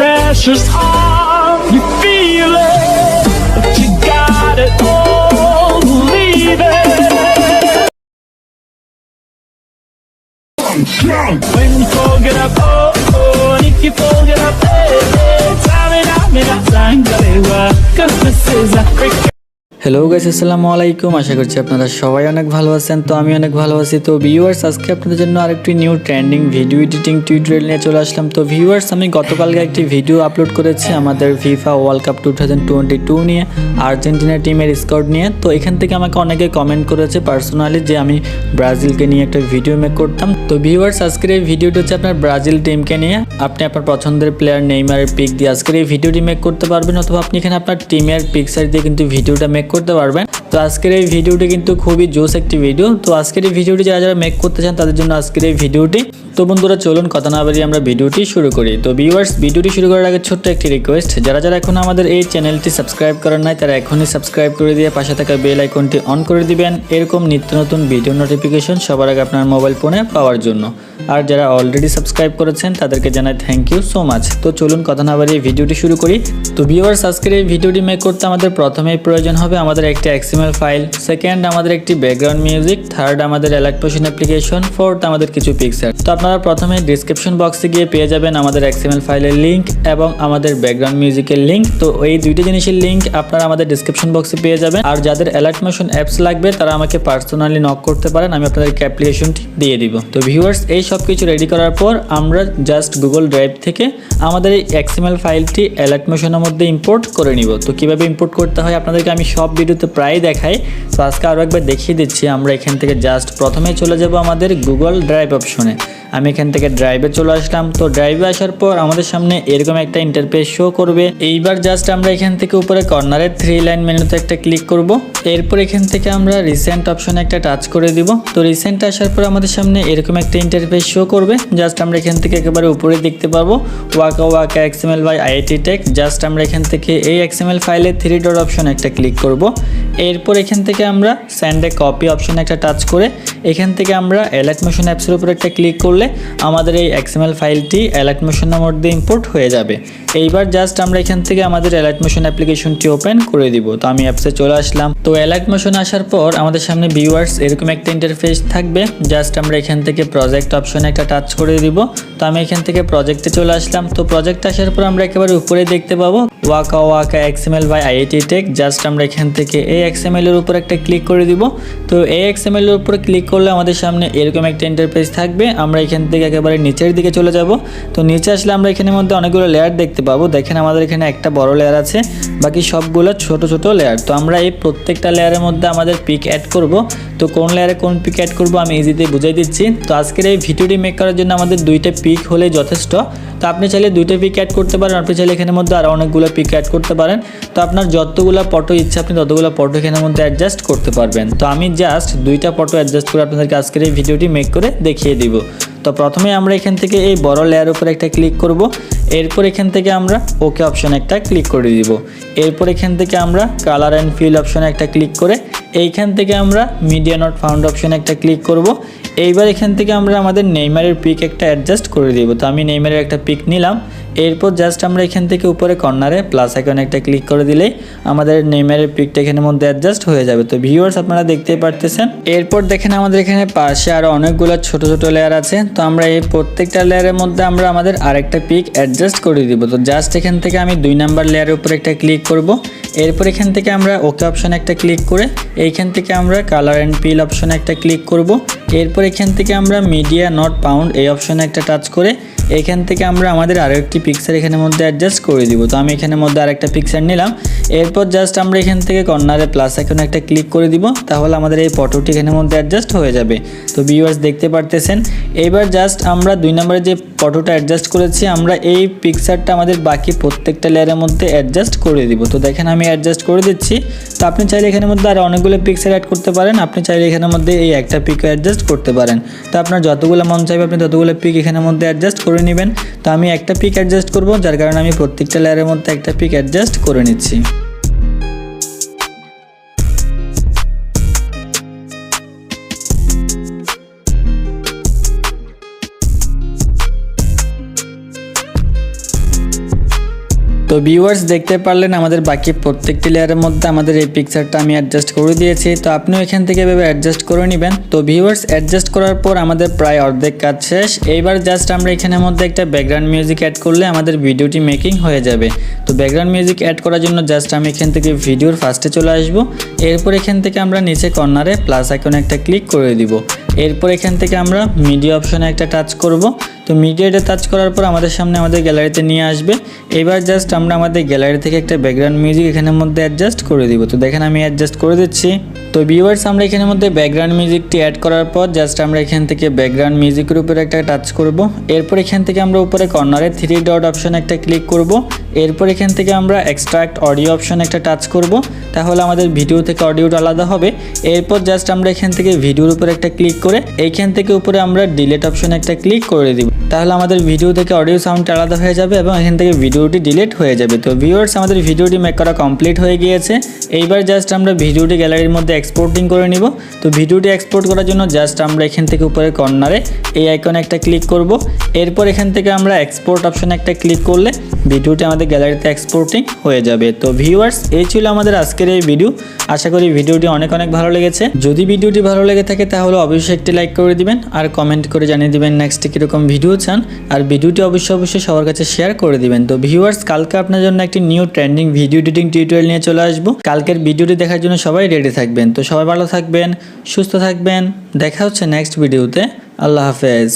pressure's on, you feel it, but you got it all, believe it. When you fold it up, oh, oh, and if you fold it up, hey, hey, mira, sangre, cause this is Africa. Hello guys, আসসালামু আলাইকুম। আশা করছি আপনারা সবাই অনেক ভালো আছেন। তো আমি অনেক ভালো আছি। তো ভিউয়ার্স, আজকে আপনাদের জন্য আরেকটি new trending video editing tutorial নিয়ে চলে আসলাম। তো ভিউয়ার্স, আমি গতকালকে একটি ভিডিও আপলোড করেছি আমাদের ফিফা ওয়ার্ল্ড কাপ 2022 নিয়ে, আর্জেন্টিনা টিমের স্কোয়াড নিয়ে। তো এখান থেকে আমাকে অনেকে কমেন্ট করেছে পার্সোনালি যে আমি ব্রাজিলকে নিয়ে একটা ভিডিও মেক করতাম। তো ভিউয়ার্স, আজকের এই ভিডিওটি হচ্ছে আপনার ব্রাজিল টিমকে নিয়ে। আপনি আপনার পছন্দের প্লেয়ার নেইমারের পিক দিয়ে আজকের এই ভিডিওটি মেক করতে পারবেন, অথবা আপনি এখানে আপনার টিমের পিকচার দিয়ে কিন্তু ভিডিওটা মেক করতে পারবেন। তো আজকের এই ভিডিওটি কিন্তু খুবই জোস একটি ভিডিও। তো আজকের এই ভিডিওটি যারা যারা মেক করতে চান তাদের জন্য আজকের এই ভিডিওটি। তো বন্ধুরা, চলুন কথা না বাড়িয়ে আমরা ভিডিওটি শুরু করি। তো ভিউয়ার্স, ভিডিওটি শুরু করার আগে ছোট্ট একটি রিকোয়েস্ট, যারা যারা এখন আমাদের এই চ্যানেলটি সাবস্ক্রাইব করেন নাই তারা এখনই সাবস্ক্রাইব করে দিয়ে পাশে থাকা বেল আইকনটি অন করে দিবেন, এরকম নিত্য নতুন ভিডিও নোটিফিকেশন সবার আগে আপনার মোবাইল ফোনে পাওয়ার জন্য। আর যারা অলরেডি সাবস্ক্রাইব করেছেন তাদেরকে জানাই থ্যাংক ইউ সো মাচ। তো চলুন কথা না বাড়িয়ে ভিডিওটি শুরু করি। তো ভিউয়ার্স, আজকের এই ভিডিওটি মেক করতে আমাদের প্রথমেই প্রয়োজন হবে আমাদের একটি XML ফাইল, সেকেন্ড আমাদের একটি ব্যাকগ্রাউন্ড মিউজিক, থার্ড আমাদের ইলাস্ট্রেশন অ্যাপ্লিকেশন, ফোর্থ আমাদের কিছু পিকচার। তো আপনারা প্রথমে ডিসক্রিপশন বক্সে গিয়ে পেয়ে যাবেন আমাদের XML ফাইলের লিঙ্ক এবং আমাদের ব্যাকগ্রাউন্ড মিউজিকের লিঙ্ক। তো এই দুইটা জিনিসের লিঙ্ক আপনারা আমাদের ডিসক্রিপশন বক্সে পেয়ে যাবেন। আর যাদের ইলাস্ট্রেশন অ্যাপস লাগবে তারা আমাকে পার্সোনালি নক করতে পারেন, আমি আপনাদেরকে অ্যাপ্লিকেশনটি দিয়ে দিব। তো ভিউয়ার্স, এই সব কিছু রেডি করার পর আমরা জাস্ট গুগল ড্রাইভ থেকে আমাদের এই XML ফাইলটি ইলাস্ট্রেশনের মধ্যে ইম্পোর্ট করে নিব। তো কিভাবে ইম্পোর্ট করতে হয় আপনাদেরকে আমি সব ভিডিওতে প্রায় দেখাই, তো আজকে আরও একবার দেখিয়ে দিচ্ছি। আমরা এখান থেকে জাস্ট প্রথমে চলে যাব আমাদের গুগল ড্রাইভ অপশনে। আমি এখান থেকে ড্রাইভে চলে আসলাম। তো ড্রাইভে আসার পর আমাদের সামনে এরকম একটা ইন্টারফেস শো করবে। এইবার জাস্ট আমরা এখান থেকে উপরে কর্নারে 3 লাইন মেনুতে একটা ক্লিক করব। এরপর এখান থেকে আমরা রিসেন্ট অপশনে একটা টাচ করে দিব। তো রিসেন্ট আসার পর আমাদের সামনে এরকম একটা ইন্টারফেস শো করবে। জাস্ট আমরা এখান থেকে একেবারে উপরে দেখতে পাবো ওয়াকা XML by IIT tech. Just আমরা এখান থেকে এই XML ফাইলে 3 ডট অপশন একটা ক্লিক করব। এরপর এখান থেকে আমরা সেন্ড এ কপি অপশনে একটা টাচ করে এখান থেকে আমরা ইলাস্ট্রেশন অ্যাপসের উপর একটা ক্লিক করলে আমাদের এই XML ফাইলটি ইলাস্ট্রেশনের মধ্যে ইম্পোর্ট হয়ে যাবে। এইবার জাস্ট আমরা এখান থেকে আমাদের ইলাস্ট্রেশন অ্যাপ্লিকেশনটি ওপেন করে দিব। তো আমি অ্যাপসে চলে আসলাম। তো ইলাস্ট্রেশন আসার পর আমাদের সামনে ভিউয়ার্স এরকম একটা ইন্টারফেস থাকবে। জাস্ট আমরা এখান থেকে প্রজেক্ট অপশনে একটা টাচ করে দিব। তো আমি এখান থেকে প্রজেক্টে চলে আসলাম। তো প্রজেক্ট আসার পর আমরা একেবারে উপরে দেখতে পাবো ওয়াকা XML by IIT tech. Just আমরা এখান থেকে এই XML এর উপর একটা ক্লিক করে দিব। তো এই XML এর উপর ক্লিক করলে আমাদের সামনে এরকম একটা ইন্টারফেস থাকবে। আমরা এখান থেকে একেবারে নিচের দিকে চলে যাব। তো নিচে আসলে আমরা এখানের মধ্যে অনেকগুলো লেয়ার দেখতে পাবো। দেখেন আমাদের এখানে একটা বড় লেয়ার আছে, বাকি সবগুলো ছোট ছোট লেয়ার। তো আমরা এই প্রত্যেকটা লেয়ারের মধ্যে আমাদের পিক অ্যাড করব। তো কোন লেয়ারে কোন পিক অ্যাড করব আমি ইজিতে বুঝাই দিচ্ছি। তো আজকের এই ভিডিওটি মেক করার জন্য আমাদের 2টা পিক হলে যথেষ্ট। তো আপনি চাইলে 2টা পিক অ্যাড করতে পারেন, আপনি চাইলে এখানের মধ্যে আরও অনেকগুলো পিক অ্যাড করতে পারেন। তো আপনার যতগুলো ফটো ইচ্ছা আপনি ততগুলো ফটো এখানের মধ্যে অ্যাডজাস্ট করতে পারবেন। তো আমি জাস্ট 2টা ফটো অ্যাডজাস্ট করে আপনাদেরকে আজকের এই ভিডিওটি মেক করে দেখিয়ে দিব। তো প্রথমে আমরা এখান থেকে এই বড় লেয়ার উপর একটা ক্লিক করব। এরপর এখান থেকে আমরা ওকে অপশন একটা ক্লিক করে দিব। এরপর এখান থেকে আমরা কালার অ্যান্ড ফিল অপশনে একটা ক্লিক করে এইখান থেকে আমরা মিডিয়া নট ফাউন্ড অপশনে একটা ক্লিক করব। এইবার এখান থেকে আমরা আমাদের নেইমারের পিক একটা অ্যাডজাস্ট করে দিব। তো আমি নেইমারের একটা পিক নিলাম। এরপর জাস্ট আমরা এখান থেকে উপরে কর্নারে প্লাস আইকনে একটা ক্লিক করে দিলেই আমাদের নেইমারের পিকটা এখানের মধ্যে অ্যাডজাস্ট হয়ে যাবে। তো ভিউয়ার্স, আপনারা দেখতেই পারতেছেন। এরপর দেখেন আমাদের এখানে পাশে আরও অনেকগুলো ছোট ছোট লেয়ার আছে। তো আমরা এই প্রত্যেকটা লেয়ারের মধ্যে আমরা আমাদের আরেকটা পিক অ্যাডজাস্ট করে দিব। তো জাস্ট এখান থেকে আমি 2 নাম্বার লেয়ারের উপর একটা ক্লিক করব। এরপর এখান থেকে আমরা ওকে অপশন একটা ক্লিক করে এইখান থেকে আমরা কালার অ্যান্ড ফিল অপশনে একটা ক্লিক করব। এরপর এখান থেকে আমরা মিডিয়া নট ফাউন্ড এই অপশনে একটা টাচ করে এখান থেকে আমরা আমাদের আরও একটি পিকচার এখানের মধ্যে অ্যাডজাস্ট করে দিব। তো আমি এখানের মধ্যে আরেকটা পিকচার নিলাম। এরপর জাস্ট আমরা এখান থেকে কর্নারে প্লাস আইকনে একটা ক্লিক করে দিব, তাহলে আমাদের এই ফটোটি এখানের মধ্যে অ্যাডজাস্ট হয়ে যাবে। তো ভিউয়ার্স দেখতে পারতেছেন। এবার জাস্ট আমরা 2 নম্বরে যে ফটোটা অ্যাডজাস্ট করেছি আমরা এই পিকচারটা আমাদের বাকি প্রত্যেকটা লেয়ারের মধ্যে অ্যাডজাস্ট করে দিব। তো দেখেন আমি অ্যাডজাস্ট করে দিচ্ছি। তো আপনি চাইলে এখানের মধ্যে আরও অনেকগুলো পিকচার অ্যাড করতে পারেন, আপনি চাইলে এখানের মধ্যে এই একটা পিক অ্যাডজাস্ট করতে পারেন। তো আপনার যতগুলো মন চাইবে আপনি ততগুলো পিক এখানের মধ্যে অ্যাডজাস্ট করে নেবেন। তো আমি একটা পিক অ্যাডজাস্ট করব, যার কারণে আমি প্রত্যেকটা লেয়ারের মধ্যে একটা পিক অ্যাডজাস্ট করে নিচ্ছি। তো ভিউয়ার্স দেখতে পারলেন আমাদের বাকি প্রত্যেকটি লেয়ারের মধ্যে আমাদের এই পিকচারটা আমি অ্যাডজাস্ট করে দিয়েছি। তো আপনিও এখান থেকে এভাবে অ্যাডজাস্ট করে নেবেন। তো ভিউয়ার্স অ্যাডজাস্ট করার পর আমাদের প্রায় অর্ধেক কাজ শেষ। এইবার জাস্ট আমরা এখানের মধ্যে একটা ব্যাকগ্রাউন্ড মিউজিক অ্যাড করলে আমাদের ভিডিওটি মেকিং হয়ে যাবে। তো ব্যাকগ্রাউন্ড মিউজিক অ্যাড করার জন্য জাস্ট আমি এখান থেকে ভিডিওর ফার্স্টে চলে আসব। এরপর এখান থেকে আমরা নিচে কর্নারে প্লাস আইকনে একটা ক্লিক করে দিব। এরপর এখান থেকে আমরা মিডিয়া অপশনে একটা টাচ করব। তো মিডিয়াতে টাচ করার পর আমাদের সামনে আমাদের গ্যালারিতে নিয়ে আসবে। এবার জাস্ট আমরা আমাদের গ্যালারি থেকে একটা ব্যাকগ্রাউন্ড মিউজিক এখানের মধ্যে অ্যাডজাস্ট করে দিব। তো দেখেন আমি অ্যাডজাস্ট করে দিচ্ছি। তো ভিউয়ার্স আমরা এখানের মধ্যে ব্যাকগ্রাউন্ড মিউজিকটি অ্যাড করার পর জাস্ট আমরা এখান থেকে ব্যাকগ্রাউন্ড মিউজিকের উপরে একটা টাচ করব। এরপর এখান থেকে আমরা উপরে কর্নারে 3 ডট অপশন একটা ক্লিক করব। এরপর এখান থেকে আমরা এক্সট্রাক্ট অডিও অপশন একটা টাচ করব, তাহলে আমাদের ভিডিও থেকে অডিওটা আলাদা হবে। এরপর জাস্ট আমরা এখান থেকে ভিডিওর উপরে একটা ক্লিক করে এইখান থেকে উপরে আমরা ডিলিট অপশন একটা ক্লিক করে দিব, তাহলে আমাদের ভিডিও থেকে অডিও সাউন্ডটা আলাদা হয়ে যাবে এবং এখান থেকে ভিডিওটি ডিলিট হয়ে যাবে। তো ভিউয়ার্স আমাদের ভিডিওটি মেক করা কমপ্লিট হয়ে গিয়েছে। এইবার জাস্ট আমরা ভিডিওটি গ্যালারির মধ্যে এক্সপোর্টিং করে নিব। তো ভিডিওটি এক্সপোর্ট করার জন্য জাস্ট আমরা এখান থেকে উপরে কর্নারে এই আইকনে একটা ক্লিক করব। এরপর এখান থেকে আমরা এক্সপোর্ট অপশনে একটা ক্লিক করলে ভিডিওটি আমাদের গ্যালারিতে এক্সপোর্টিং হয়ে যাবে। তো ভিউয়ার্স এই ছিল আমাদের আজকের এই ভিডিও। আশা করি ভিডিওটি অনেক ভালো লেগেছে। যদি ভিডিওটি ভালো লেগে থাকে তাহলে অবশ্যই একটি লাইক করে দিবেন আর কমেন্ট করে জানিয়ে দিবেন নেক্সট কীরকম ভিডিও চান, আর ভিডিওটি অবশ্যই সবার কাছে শেয়ার করে দিবেন। তো ভিউয়ার্স কালকে আপনার জন্য একটি new trending video editing tutorial নিয়ে চলে আসবো। কালকের ভিডিওটি দেখার জন্য সবাই রেডি থাকবেন। তো সবাই ভালো থাকবেন, সুস্থ থাকবেন। দেখা হচ্ছে নেক্সট ভিডিওতে। আল্লাহ হাফেজ।